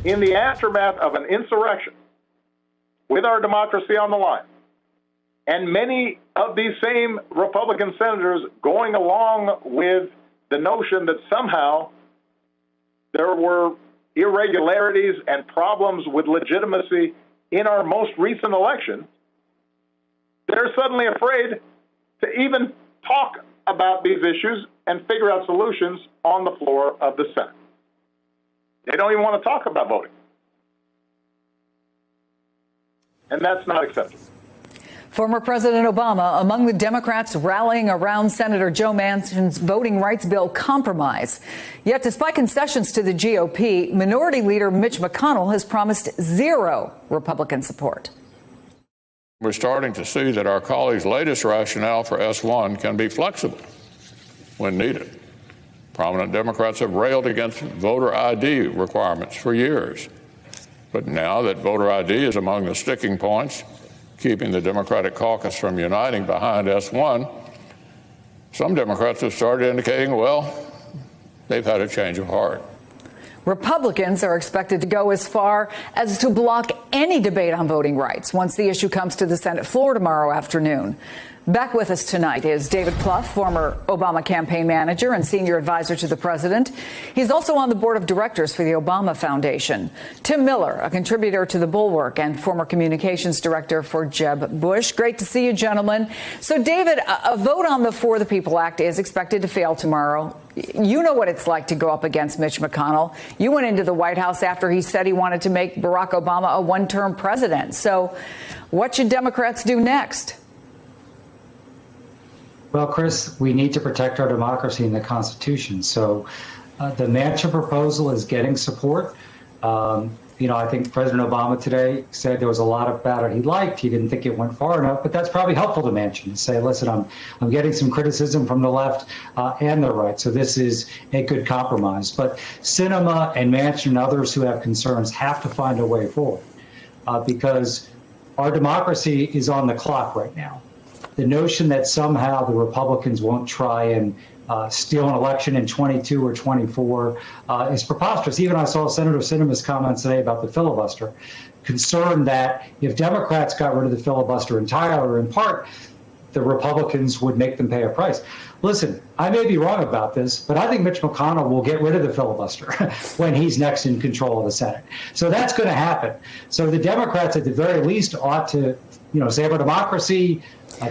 in the aftermath of an insurrection, with our democracy on the line, and many of these same Republican senators going along with the notion that somehow there were irregularities and problems with legitimacy in our most recent election, they're suddenly afraid to even talk about these issues and figure out solutions on the floor of the Senate. They don't even want to talk about voting. And that's not acceptable. Former President Obama among the Democrats rallying around Senator Joe Manchin's voting rights bill compromise. Yet, despite concessions to the GOP, Minority Leader Mitch McConnell has promised zero Republican support. We're starting to see that our colleagues' latest rationale for S1 can be flexible when needed. Prominent Democrats have railed against voter ID requirements for years. But now that voter ID is among the sticking points keeping the Democratic caucus from uniting behind S1, some Democrats have started indicating, well, they've had a change of heart. Republicans are expected to go as far as to block any debate on voting rights once the issue comes to the Senate floor tomorrow afternoon. Back with us tonight is David Plouffe, former Obama campaign manager and senior advisor to the president. He's also on the board of directors for the Obama Foundation. Tim Miller, a contributor to The Bulwark and former communications director for Jeb Bush. Great to see you, gentlemen. So, David, a vote on the For the People Act is expected to fail tomorrow. You know what it's like to go up against Mitch McConnell. You went into the White House after he said he wanted to make Barack Obama a one-term president. So what should Democrats do next? Well, Chris, we need to protect our democracy and the Constitution. So the Manchin proposal is getting support. I think President Obama today said there was a lot about it he liked. He didn't think it went far enough, but that's probably helpful to Manchin to say, listen, I'm getting some criticism from the left and the right, so this is a good compromise. But Sinema and Manchin and others who have concerns have to find a way forward because our democracy is on the clock right now. The notion that somehow the Republicans won't try and steal an election in 22 or 24 is preposterous. Even I saw Senator Sinema's comments today about the filibuster, concerned that if Democrats got rid of the filibuster entirely or in part, the Republicans would make them pay a price. Listen, I may be wrong about this, but I think Mitch McConnell will get rid of the filibuster when he's next in control of the Senate. So that's going to happen. So the Democrats, at the very least, ought to, save our democracy,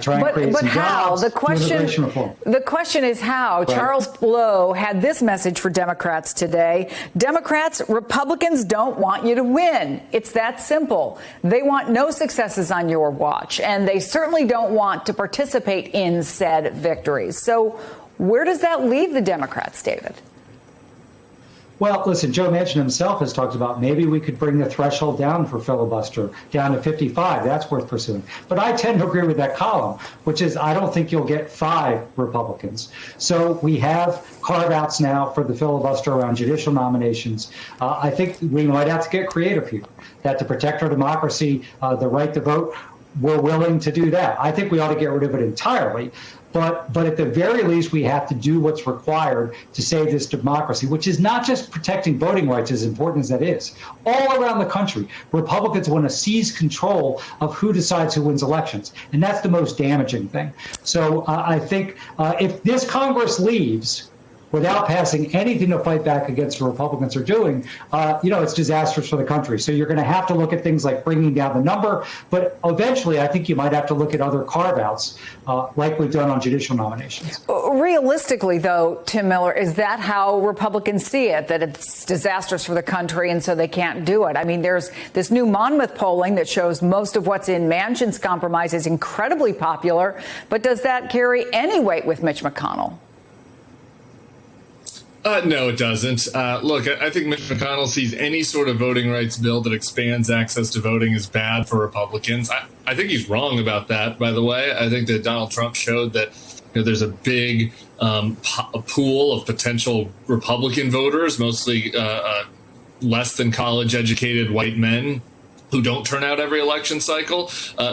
try and create some jobs. The question is how. Right. Charles Blow had this message for Democrats today. Democrats, Republicans don't want you to win. It's that simple. They want no successes on your watch, and they certainly don't want to participate in said victories. So where does that leave the Democrats, David? Well, listen, Joe Manchin himself has talked about maybe we could bring the threshold down for filibuster down to 55. That's worth pursuing. But I tend to agree with that column, which is I don't think you'll get 5 Republicans. So we have carve-outs now for the filibuster around judicial nominations. I think we might have to get creative here, that to protect our democracy, the right to vote, we're willing to do that. I think we ought to get rid of it entirely. But at the very least, we have to do what's required to save this democracy, which is not just protecting voting rights, as important as that is. All around the country, Republicans want to seize control of who decides who wins elections. And that's the most damaging thing. So I think if this Congress leaves without passing anything to fight back against what Republicans are doing, it's disastrous for the country. So you're going to have to look at things like bringing down the number. But eventually, I think you might have to look at other carve-outs like we've done on judicial nominations. Realistically, though, Tim Miller, is that how Republicans see it, that it's disastrous for the country and so they can't do it? I mean, there's this new Monmouth polling that shows most of what's in Manchin's compromise is incredibly popular. But does that carry any weight with Mitch McConnell? No, it doesn't. Look, I think Mitch McConnell sees any sort of voting rights bill that expands access to voting as bad for Republicans. I think he's wrong about that, by the way. I think that Donald Trump showed that there's a big pool of potential Republican voters, mostly less than college educated white men who don't turn out every election cycle,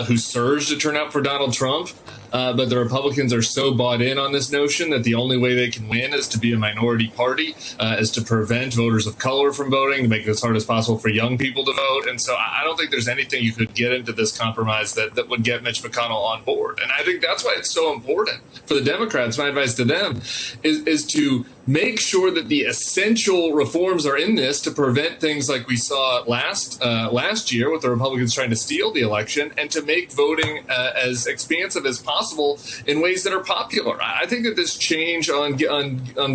who surge to turn out for Donald Trump. but the Republicans are so bought in on this notion that the only way they can win is to be a minority party, is to prevent voters of color from voting, to make it as hard as possible for young people to vote. And so I don't think there's anything you could get into this compromise that would get Mitch McConnell on board. And I think that's why it's so important for the Democrats. My advice to them is to make sure that the essential reforms are in this to prevent things like we saw last year with the Republicans trying to steal the election, and to make voting as expansive as possible in ways that are popular. I think that this change on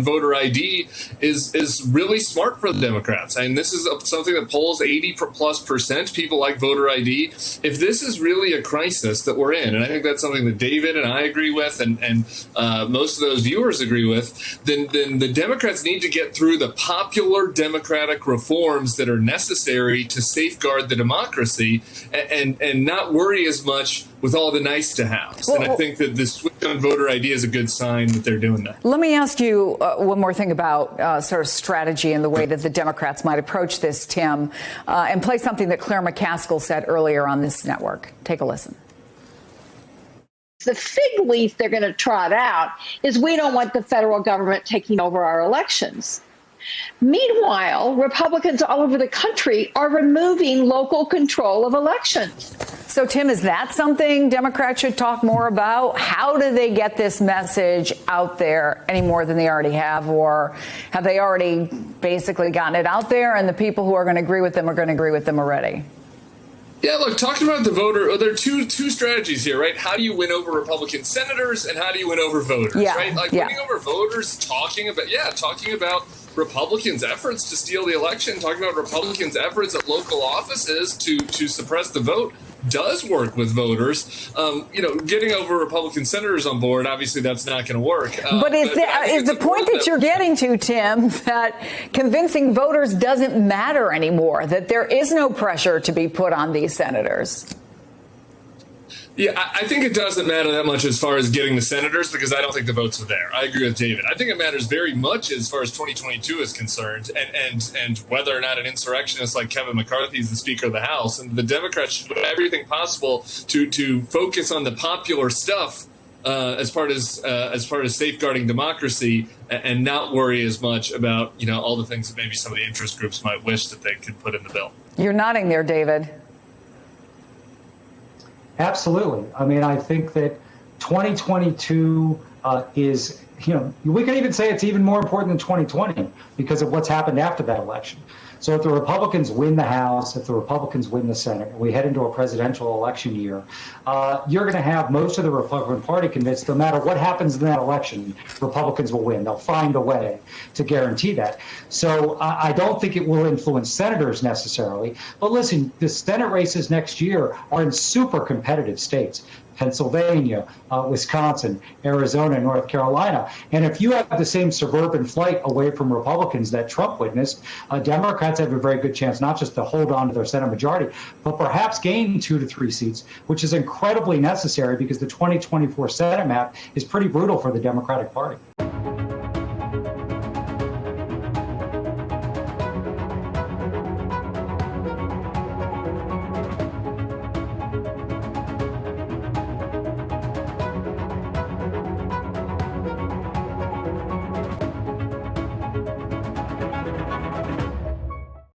voter ID is really smart for the Democrats. And this is something that polls 80+% people like voter ID. If this is really a crisis that we're in, and I think that's something that David and I agree with, and most of those viewers agree with, then the Democrats need to get through the popular Democratic reforms that are necessary to safeguard the democracy, and not worry as much with all the nice to haves. And I think that this switch on voter ID is a good sign that they're doing that. Let me ask you one more thing about sort of strategy and the way that the Democrats might approach this, Tim, and play something that Claire McCaskill said earlier on this network. Take a listen. The fig leaf they're going to trot out is we don't want the federal government taking over our elections. Meanwhile, Republicans all over the country are removing local control of elections. So, Tim, is that something Democrats should talk more about? How do they get this message out there any more than they already have? Or have they already basically gotten it out there and the people who are going to agree with them are going to agree with them already? Yeah, look, talking about the voter, there are two strategies here, right? How do you win over Republican senators, and how do you win over voters, right? Like winning over voters, talking about Republicans' efforts to steal the election, talking about Republicans' efforts at local offices to suppress the vote does work with voters. Getting over Republican senators on board, obviously that's not going to work. But is the point that you're getting to, Tim, that convincing voters doesn't matter anymore, that there is no pressure to be put on these senators? Yeah, I think it doesn't matter that much as far as getting the senators, because I don't think the votes are there. I agree with David. I think it matters very much as far as 2022 is concerned, and whether or not an insurrectionist like Kevin McCarthy is the Speaker of the House. And the Democrats should do everything possible to focus on the popular stuff as part of safeguarding democracy, and not worry as much about all the things that maybe some of the interest groups might wish that they could put in the bill. You're nodding there, David. Absolutely. I mean, I think that 2022 is, we can even say it's even more important than 2020 because of what's happened after that election. So if the Republicans win the House, if the Republicans win the Senate, and we head into a presidential election year, you're going to have most of the Republican Party convinced no matter what happens in that election, Republicans will win. They'll find a way to guarantee that. So I don't think it will influence senators necessarily. But listen, the Senate races next year are in super competitive states. Pennsylvania, Wisconsin, Arizona, North Carolina. And if you have the same suburban flight away from Republicans that Trump witnessed, Democrats have a very good chance not just to hold on to their Senate majority, but perhaps gain 2 to 3 seats, which is incredibly necessary because the 2024 Senate map is pretty brutal for the Democratic Party.